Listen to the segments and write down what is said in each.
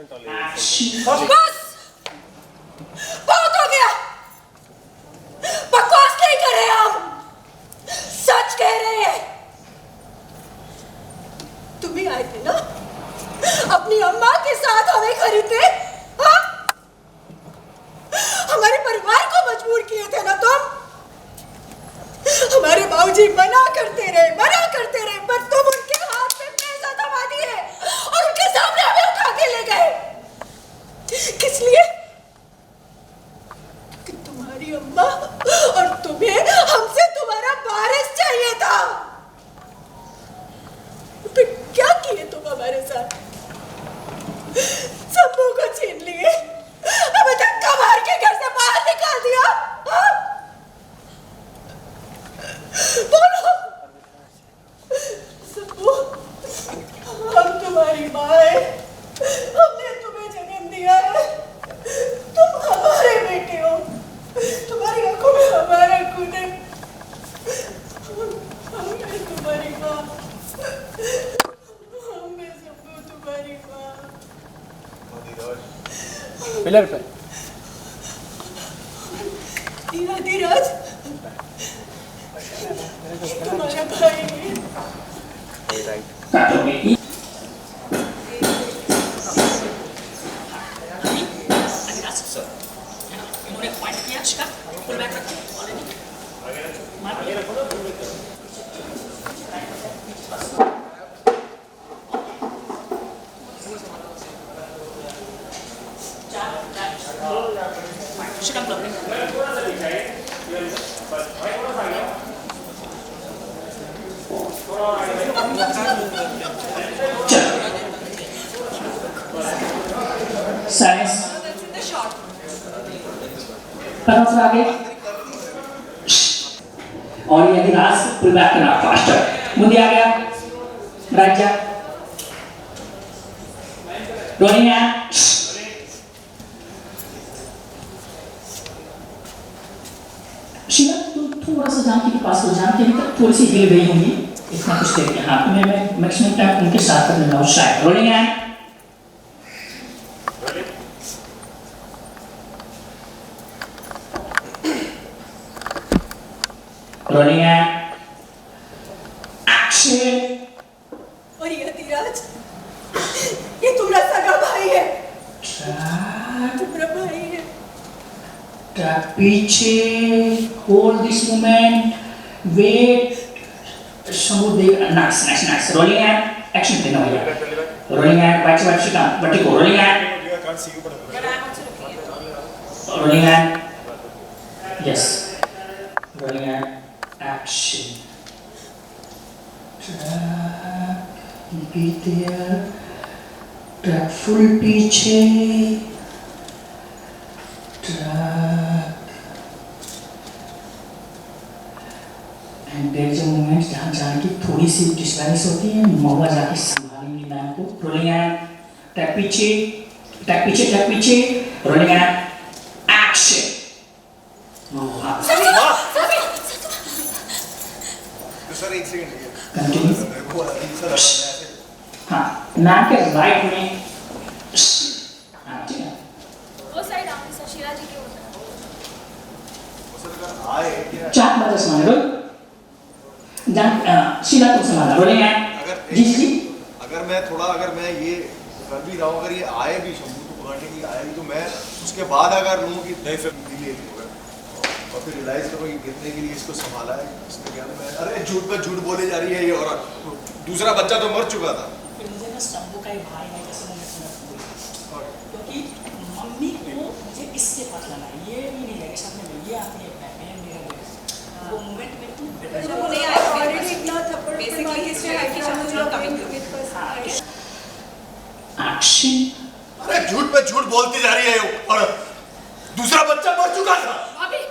बस बहुत हो गया। बकवास नहीं कर रहे हम, सच कह रहे हैं। तुम ही आए थे ना अपनी अम्मा के साथ हमें खरीदते, हाँ? हमारे परिवार को मजबूर किए थे ना तुम। हमारे बाबूजी मना करते रहे, पर तुम उनके हाथ में पैसा थमा दिए और उनके सामने हमें उठा के ले गए। किस लिए? कि तुम्हारी अम्मा और तुम्हें हमसे तुम्हारा वारिस चाहिए था। फिर क्या किए तुम हमारे साथ? शंभू को छीन लिए, हमें धक्का मार के घर से बाहर निकाल दिया, हाँ? बोलो शंभू, हम तुम्हारी माँ है, हमने तुम्हें जन्म दिया है, तुम हमारे बेटे हो, तुम्हारी आंखों में हमारा खून है, हम है तुम्हारी माँ, हम है शंभू तुम्हारी माँ। पिलर पे धीरज तुम्हारा भाई है। इन्होंने पॉइंट किया इसका फुल बैक रखते साइंस पर आगे और ये अभिलाष पुल बैक करना फास्टर मुझे आ गया राइट जा रोलिंग है शीला तुम थोड़ा सा जानकी के पास हो जानकी अभी तक थोड़ी सी हिल गई होंगी इतना कुछ देर के हाँ मैं मैक्सिमम टाइम उनके साथ रहना हूँ शायद रोलिंग है रोलिंग है एक्शन और ये धीरज, ये तुम्हारा सगा भाई है, तुम्हारा भाई है। पीछे होल्ड दिस मोमेंट वेट समुद्र नाइस रोलिंग है एक्शन देना भैया रोलिंग है वाइट शिकाम बट्टी को रोलिंग है रोलिंग है यस रोलिंग है action track be there track full पीछे track and there is a moment जहाँ जानकी थोड़ी सी डिस्बैलेंस होती है महुआ जाके संभालेंगी मैम को रोलिंग है ट्रैक पीछे रोलिंग है एक्शन महुआ सर एक सेकंड कंटिन्यू हाँ नाक के राइट में हाँ ठीक है वो साइड आने से शीला जी के होता चार बजे समाने रोल जान शीला तुम समाना रोलिंग है जी अगर मैं ये कर भी रहा हूँ अगर ये आए भी शंभू को पकड़ने के लिए आए भी तो मैं उसके बाद अगर लूँ कि नहीं फिर मिली और फिर रियलाइज करो कि गिरने के लिए इसको संभाला है इसने क्या मैं अरे झूठ पे झूठ बोले जा रही है ये औरत दूसरा बच्चा तो मर चुका था फिर मुझे ना शंभू का ही भाई है जैसे मैंने सुना क्योंकि मम्मी को मुझे इससे पता लगा ये भी नहीं लगे सामने में ये आती है बहन मेरा वो मोमेंट में तुम शंभू नहीं आया ऑलरेडी इतना थप्पड़ बेसिकली हिस्ट्री है कि Shambhu not coming to with first action अरे झूठ पे झूठ बोलती जा रही है ये औरत दूसरा बच्चा मर चुका था भाभी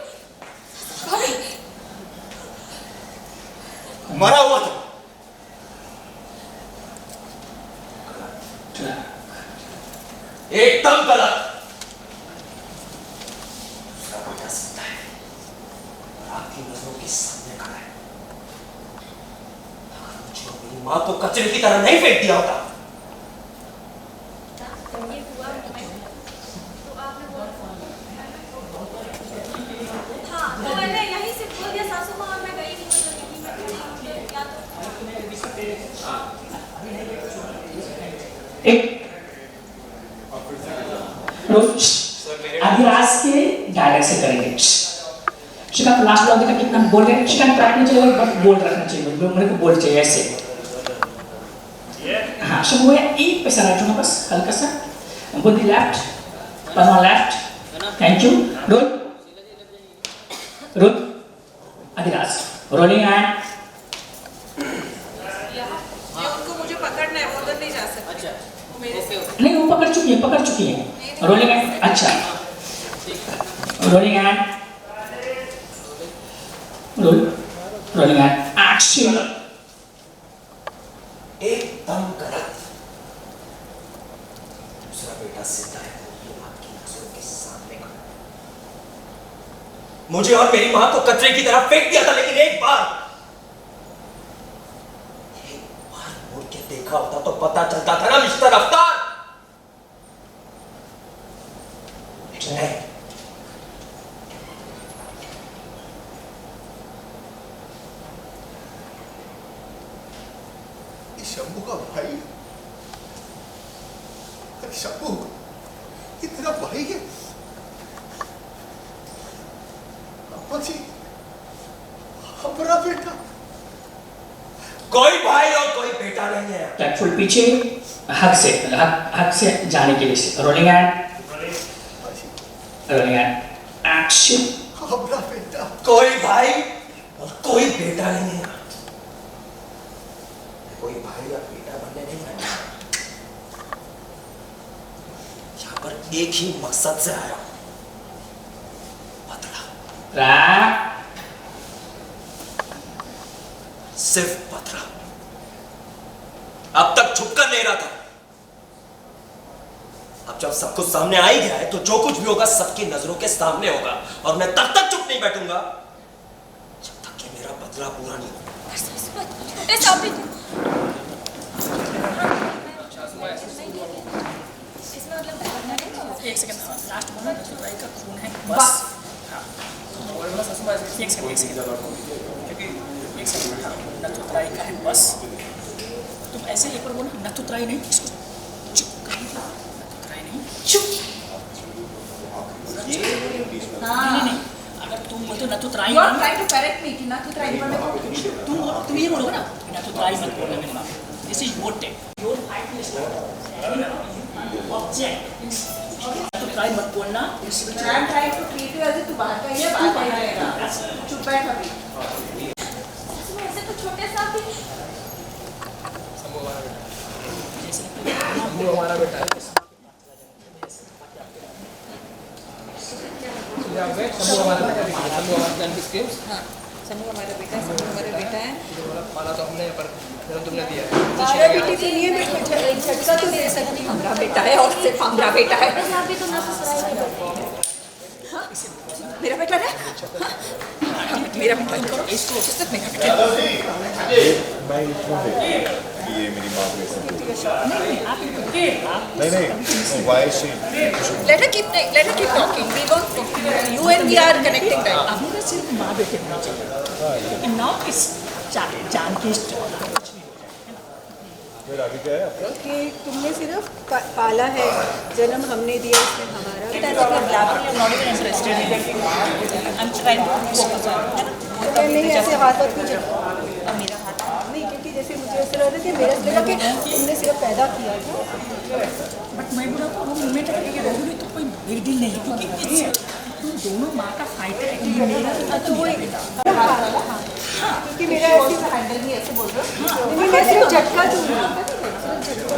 मरा हुआ था एकदम गलत बता सकता है आपकी नजरों के सामने खड़ा है अगर मुझे अपनी मां को कचरे की तरह नहीं फेंक दिया होता ये हुआ मोमेंट तो आपने बोला हाँ तो मैंने यहीं से बोल दिया सासू माँ और मैं गई नहीं तो यहीं मैं खड़ी हूँ या तो एक अधिराज के डायलॉग से करेंगे। शिकायत लास्ट लॉन्ग तक कितना बोल रहे हैं, शिकायत काटनी चाहिए बट बोल रखना चाहिए, मेरे को बोल चाहिए ऐसे। हाँ शुभ हुआ एक पैसा राइट होना बस हल्का सा, Buddhi left, Parma left, thank you, roll roll, Adhiraj rolling and उनको मुझे पकड़ना है, वो उधर नहीं जा सकते। अच्छा वो मेरे से नहीं वो पकड़ चुकी है रोलिंग एंड, अच्छा rolling and rolling and action. एकदम गलत। दूसरा बेटा जिंदा है, ये आपकी नजरों के सामने खड़ा है। मुझे और मेरी मां को कचरे की तरह फेंक दिया था, लेकिन एक बार मुड़ के देखा होता तो पता चलता था ना मिस्टर अफ्तार। शंभू का भाई, शंभू ये तेरा भाई है? अब्बा जी हमारा बेटा। कोई भाई और कोई बेटा नहीं है। टैक्टफुल पीछे हक से जाने के लिए रोलिंग एंड एक्शन। हमारा बेटा। कोई भाई और कोई बेटा नहीं है। कोई भाई या बेटा बनने नहीं आया, यहां पर एक ही मकसद से आया, बदला। सिर्फ बदला। अब तक छुपकर नहीं रहा था, अब जब सब कुछ सामने आ ही गया है तो जो कुछ भी होगा सबकी नजरों के सामने होगा, और मैं तब तक चुप नहीं बैठूंगा जब तक कि मेरा बदला पूरा नहीं होगा। एक सेकंड लास्ट मोमेंट नथुराई का खून है बस। हाँ एक सेकंड क्योंकि एक सेकंड हाँ नथुराई का है बस। तुम ऐसे एक बार बोलो नथुराई नहीं, इसको चुप नथुराई नहीं चुप। नहीं अगर तुम बोलते नथुराई You are trying to correct me कि नथुराई पर मैं तुम ये बोलोगे ना नथुराई मत बोलना मेरे बाप। This is your take your fight list object नथुराई मत बोलना। I am trying to treat you as if तू बाहर का ही है, बाहर का ही रहेगा। चुप बैठ अभी। ऐसे तो छोटे सा भी हमारा बेटा है। शंभू हमारा बेटा है। शंभू हमारा जान किसके? हाँ शंभू हमारा बेटा है, शंभू हमारा बेटा है। माना तो हमने पर जन्म तुमने दिया है। हमारा बेटे के लिए मैं कुछ झटका तो दे सकती हूँ। हमारा बेटा है और सिर्फ हमारा बेटा है। अभी तो नथुराई हाँ? मेरा बेटा है? हाँ? मेरा बेटा करो इसको सिर्फ मेरा बेटा। ये मेरी माँ को ऐसा नहीं why is she? Let her keep talking. We won't. You and we are connecting that. अभी ना सिर्फ माँ बेटे होना चाहिए, लेकिन नाउ इस जान की फिर आगे क्या है आपका? कि तुमने सिर्फ पाला है, जन्म हमने दिया, इसमें हमारा नहीं ऐसे हाथ और कुछ मेरा हाथ नहीं, क्योंकि जैसे मुझे ऐसा लग रहा कि मेरा लगा कि तुमने सिर्फ पैदा किया था। बट मैं बोला तो वो मूवमेंट है कि रोहिणी तो कोई बिग डील नहीं, क्योंकि तुम दोनों माँ का फाइट है। मेरा तो वो क्योंकि मेरा ऐसे हैंडल भी ऐसे बोल रहा हूँ, मैं सिर्फ झटका दूंगा।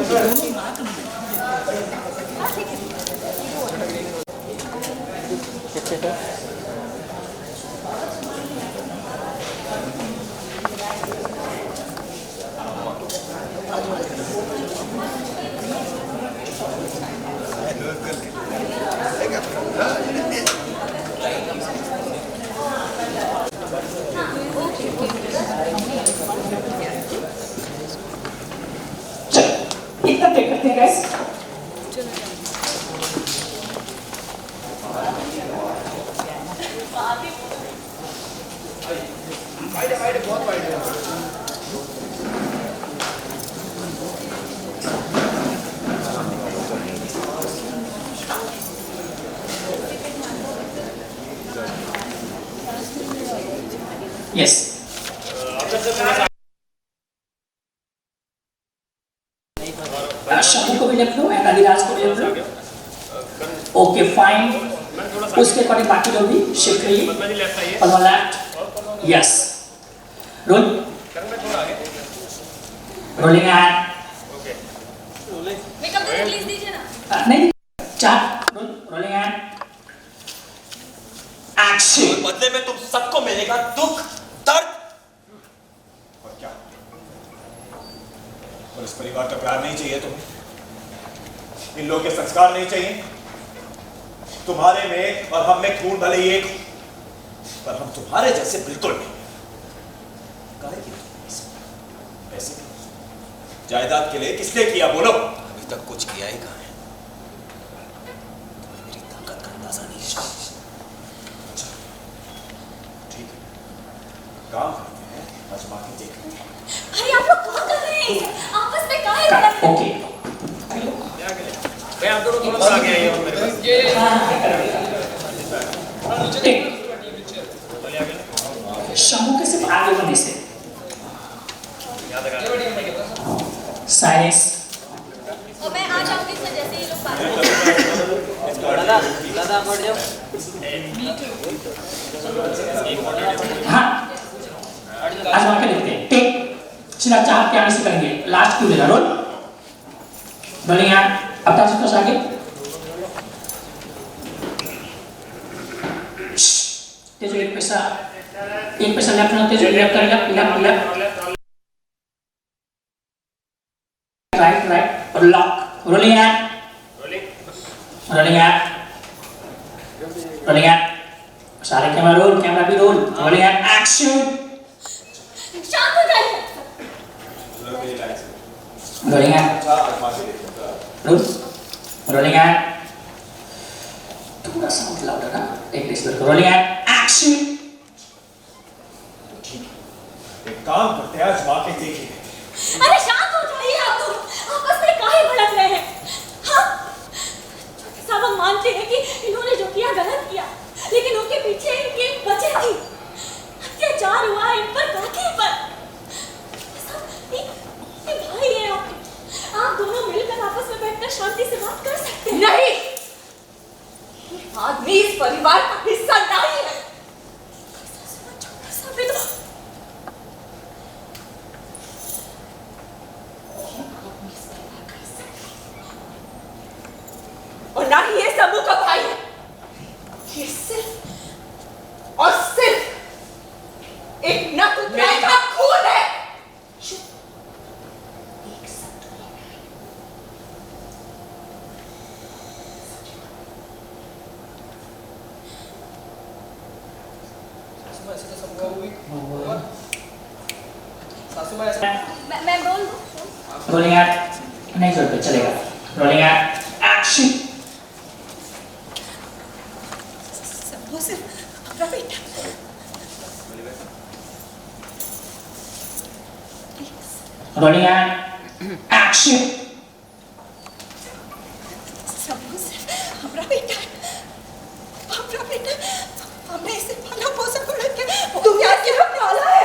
दोनों माँ का इतना टेक करते हैं गाइस। वाइड है, बहुत वाइड है। यस शम्भू को भी लिख लो एंड अधिराज को भी लिख लो। ओके फाइन, उसके अकॉर्डिंग बाकी लोग भी शिफ्ट करिए। पलवा left, yes roll, rolling and makeup तो रिलीज दीजिए ना। नहीं चार रोल, रोलिंग एंड एक्शन। बदले में तुम सबको मिलेगा दुख, दर्द और क्या? और इस परिवार का प्यार नहीं चाहिए तुम्हें? इन लोगों के संस्कार नहीं चाहिए? तुम्हारे में और हम में खून भले ही एक हो, पर हम तुम्हारे जैसे बिल्कुल नहीं। काहे की पैसे जायदाद के लिए किसने किया बोलो? अभी तक कुछ किया ही कहाँ है? तुम्हें मेरी ताकत का अंदाजा नहीं है। ठीक है, काम करते हैं, आजमा के देखते हैं। अरे आप लोग क्या कर रहे हैं? आपस में काहे लड़ रहे हैं? ओके भाई आप दोनों थोड़ा सा आगे आइए और मेरे पास। शम्भू के सिर्फ आगे बढ़ने से साइलेंस। और मैं आ जाऊंगी सर जैसे ये लोग बात हाँ आजमा के देखते हैं। टेक सीधा चार के आगे से करेंगे, लास्ट क्यों लेगा रोल रोलिंग एंड अब तक तो आगे तेजो एक पैसा लेफ्ट ना, तेजो लेफ्ट करेगा, लेफ्ट राइट और लॉक। रोलिंग एंड सारे कैमरा भी रोल, रोलिंग एंड एक्शन। शांत हो जाइए। रोलिंग एंड रोलिंग एंड थोड़ा साउंड लाउडर ना, एक डिस्प्ले को रोलिंग एंड एक्शन। एक काम करते हैं, आजमा के देखेंगे। अरे शांत हो जाइए आप दोनों। आपस में काहे भड़क रहे हैं? हाँ सब हम मानते हैं कि इन्होंने जो किया गलत किया, लेकिन उनके पीछे इनकी एक वजह थी। अत्याचार हुआ इन पर, काकी पर। ये भाई है आपके। आप दोनों मिलकर आपस में बैठकर शांति से बात कर सकते हैं। नहीं, ये आदमी इस परिवार का हिस्सा नहीं है। सब तो और ना ही ये समूह का भाई है। ये सिर्फ और सिर्फ एक नतुराई का खून है। एक ऐसे तो सब हुआ। सासू माँ ऐसे मैं बोल दूं? रोलिंग एंड नहीं चलते चलेगा, रोलिंग एंड एक्शन। वो सिर्फ अपना बेटा। Rolling and action. सब सिर्फ अपना बेटा है। अपना बेटा हमने इसे पाला पोसा कर रखे। तू क्या किया? पाला है,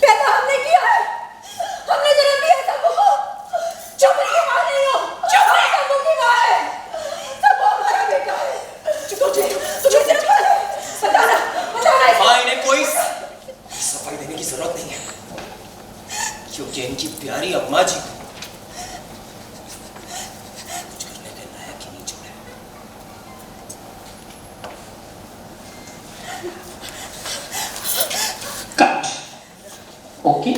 पैदा हमने किया है, हमने जन्म दिया सबको। चुप रही माँ नहीं हो, चुप रही सबको की माँ है, सब हमारा बेटा है। तुझे सिर्फ बताना हाँ, इन्हें कोई सफाई देने की जरूरत नहीं है, क्योंकि इनकी प्यारी अम्मा जी को छोड़ने के लायक ही नहीं छोड़े। Cut okay.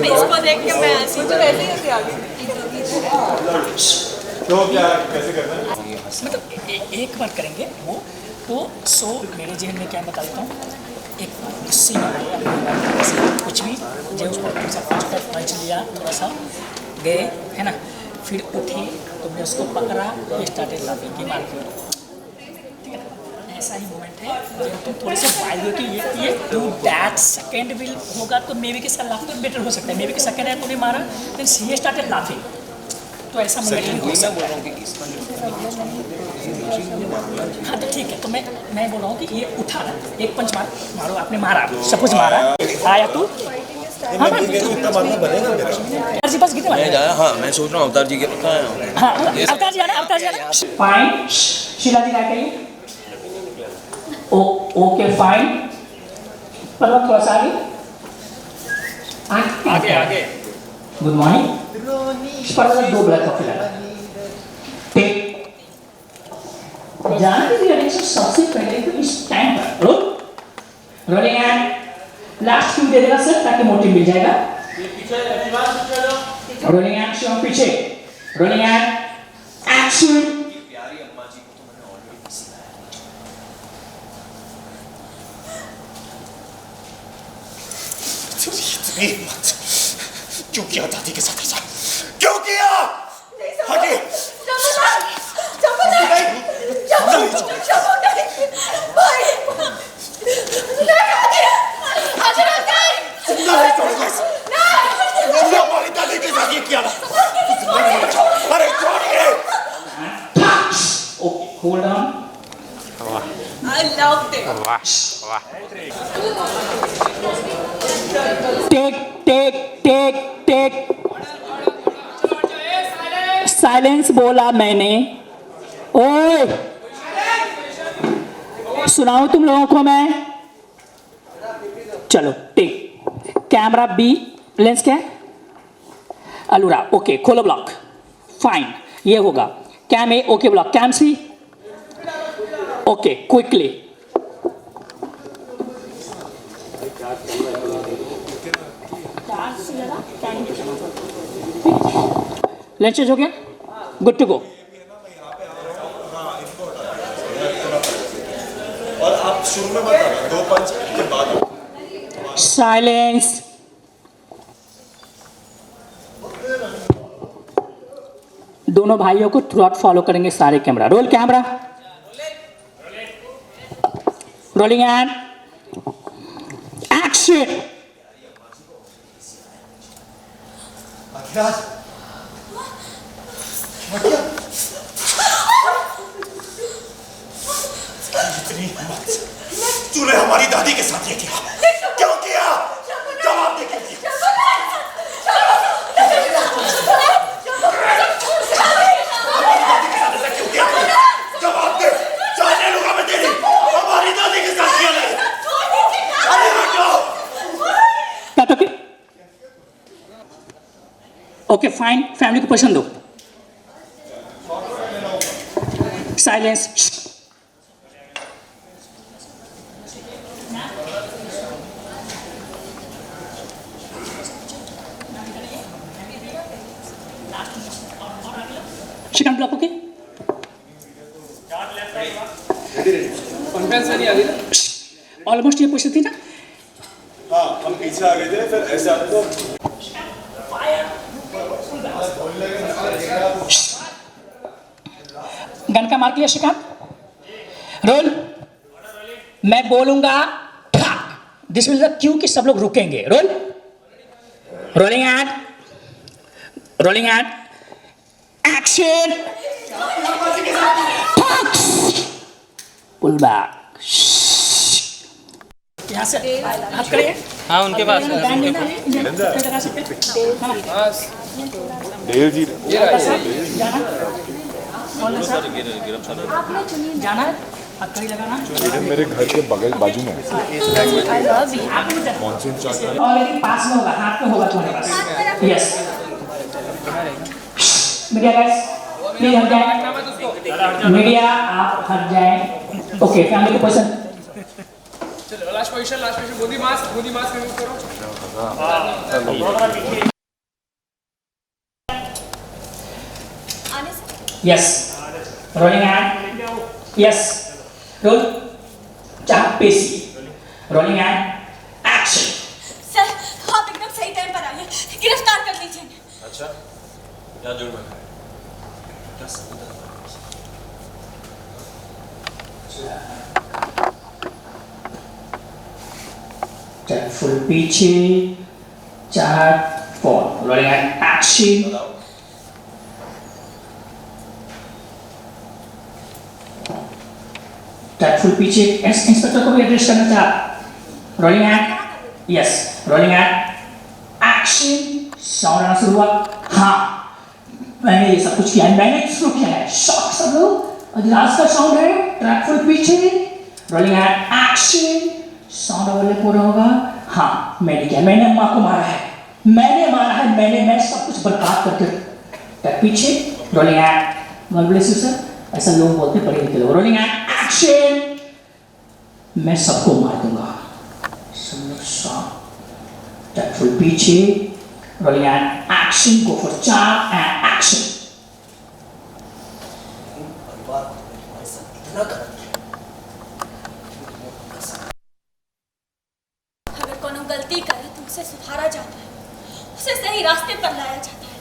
इसको देख के मैं हंसी। तो वैसे ही ऐसे आ गई। तो क्या कैसे करना है? मतलब एक बार करेंगे वो तो सो मेरे जहन में क्या बता देता हूँ, एक गुस्से में कुछ भी जो उसको पंच लिया, थोड़ा सा गए है ना, फिर उठी तुमने उसको पकड़ा, स्टार्टेड लाफिंग की मारपीट, ठीक है ना, ऐसा तुम थोड़े से वायलेटिव ये टू दैट सेकंड विल होगा तो मे बी के साथ लाफ तो बेटर हो सकता है, मे बी के सेकंड है तूने मारा देन सी स्टार्टेड लाफिंग, तो ऐसा मोमेंट हो सकता है। हाँ तो ठीक है, तो मैं बोल रहा हूँ कि ये उठा ना, एक पंच मारो, आपने मारा, सपोज मारा, आया तू हाँ जी बस कितने मारे? हाँ मैं सोच रहा हूँ अवतार जी के पता है। हाँ अवतार जी आना फाइन, शीला जी क्या कहिए? ओके फाइन, पलक थोड़ा सा आगे। Good morning. पर्वत 2 ब्लैक कॉफी लगा। टेक जानते हैं सबसे पहले तो इस टाइम पर रोलिंग एंड लास्ट क्यू दे देगा सर ताकि मोटिव मिल जाएगा। रोलिंग एक्शन पीछे, रोलिंग एक्शन। प्यारी अम्मा जी को तो मैंने ऑलरेडी सिखाया। क्यों किया दादी के साथ ऐसा? क्यों किया? हटे। हमारी दादी के साथ ये किया ना? अरे छोड़िए। Okay hold on. I loved it. Take silence बोला मैंने। ओए सुनाऊं तुम लोगों को मैं? चलो टेक कैमरा बी, लेंस क्या है? अलूरा। ओके खोलो ब्लॉक, फाइन ये होगा। कैम ए ओके, ब्लॉक कैम सी ओके। क्विकली लेंचेज हो गया, गुड टू गो। और आप शुरू में मत आना, 2 पंच के बाद। साइलेंस। दोनों भाइयों को थ्रू फॉलो करेंगे सारे camera. Roll camera, rolling and action. तूने हमारी दादी के साथ ये किया, क्यों किया? जवाब दे, क्यों किया? हमारी दादी के साथ ऐसा क्यों किया? जवाब दे। जाने लूंगा मैं तेरी। हमारी दादी के साथ किया नहीं। अरे हटो। Cut okay okay fine, family को पसंद दो। Silence. Second block okay. Conference नहीं आ रही ना? ऑलमोस्ट ये पोजीशन थी ना। हाँ हम पीछे आ गए थे, फिर ऐसे आते तो गन का मार्क लिया श्रीकांत। रोल मैं बोलूंगा दिस विल द क्यू कि सब लोग रुकेंगे। Roll rolling and action. Pull back. यहाँ से हाथ करिए। हाँ उनके पास देव जी जाना है, हथकड़ी लगाना। मेरे घर के बगल बाजू में ऑलरेडी पास में होगा, हाथ में होगा तुम्हारे पास। यस मीडिया गाइस प्लीज हट जाए। मीडिया आप हट जाए। ओके फैमिली को पसंद। चलो लास्ट पोजीशन गोदी मास्क रिमूव करो। आने से yes rolling and yes roll चाप पेशी। Rolling and action. सर आप एकदम सही टाइम पर आए, गिरफ्तार कर लीजिए। अच्छा क्या जुर्म है? क्या सबूत है? Take full पीछे 4 4 rolling and action take full पीछे इंस्पेक्टर को भी एड्रेस करना चाह rolling and yes rolling and action sound आना शुरू हुआ हाँ मैंने ये सब कुछ किया है मैंने शुरू किया है शॉट सब लोग और लास्ट का साउंड है ट्रैक फुल पीछे rolling at action sound available पूरा होगा हाँ मैंने किया मैंने अम्मा को मारा है मैंने सब कुछ बर्बाद करके ट्रैक पीछे rolling at God bless you sir ऐसा लोग बोलते पढ़े लिखे लोग रोलिंग एट एक्शन मैं सबको मार दूंगा सब लोग शॉट ट्रैक फुल पीछे rolling and action go for charge and action अगर कोनो गलती करे तो उसे सुधारा जाता है उसे सही रास्ते पर लाया जाता है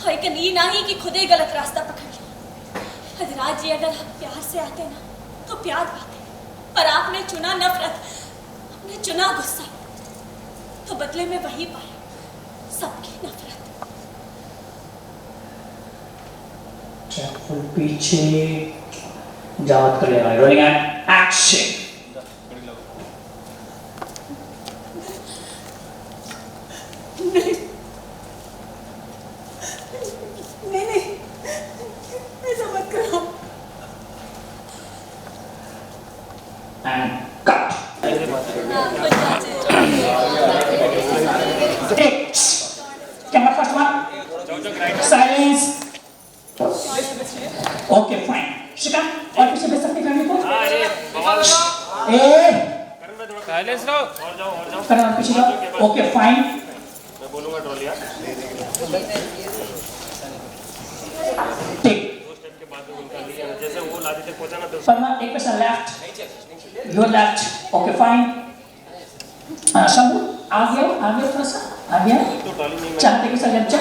लेकिन ये नहीं कि खुद ही गलत रास्ता पकड़ लिया हजरात जी अगर आप प्यार से आते ना तो प्यार पाते पर आपने चुना नफरत आपने चुना गुस्सा तो बदले में वही पाया सबकी नफरत check full पीछे जावत कर लेगा rolling and action नहीं ऐसा मत करो and cut camera first one silence okay fine शिका और पीछे भेज सकते फैमिली को साइलेंस रहो करण और पीछे जाओ ओके फाइन मैं बोलूंगा ट्रॉलिया टेक 2 स्टेप के बाद में उनका लिया जैसे वो लादी तक पहुंचा ना तो फरमा एक पैसा left your left okay fine Shambhu आ गया थोड़ा सा आ गया तो ट्रॉली नहीं चाहते के साथ left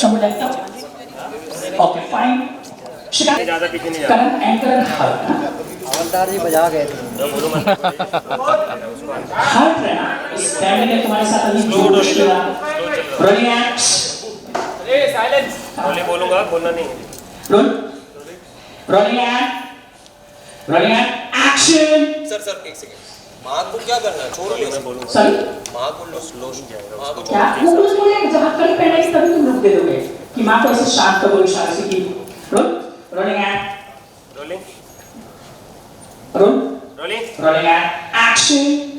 Shambhu left okay fine शिका ज्यादा पीछे नहीं करण एंकर हल्का हवलदार जी बजा गए थे मैं बोलूंगा हर्ट रहना इस फैमिली ने तुम्हारे साथ अभी जो कुछ किया ब्रिलियंट ए साइलेंस ट्रॉली बोलूंगा बोलना नहीं है रोल ब्रिलियंट एक्शन सर एक सेकंड माँ को क्या करना है छोड़ो मैं बोलूंगा सॉरी माँ को लो स्लो माँ को क्या वो कुछ बोले जब कड़ी पहना इस तभी तुम रुक दे दोगे कि माँ को ऐसे शांत करो इशारे से कि rolling rolling role rolling rolling and action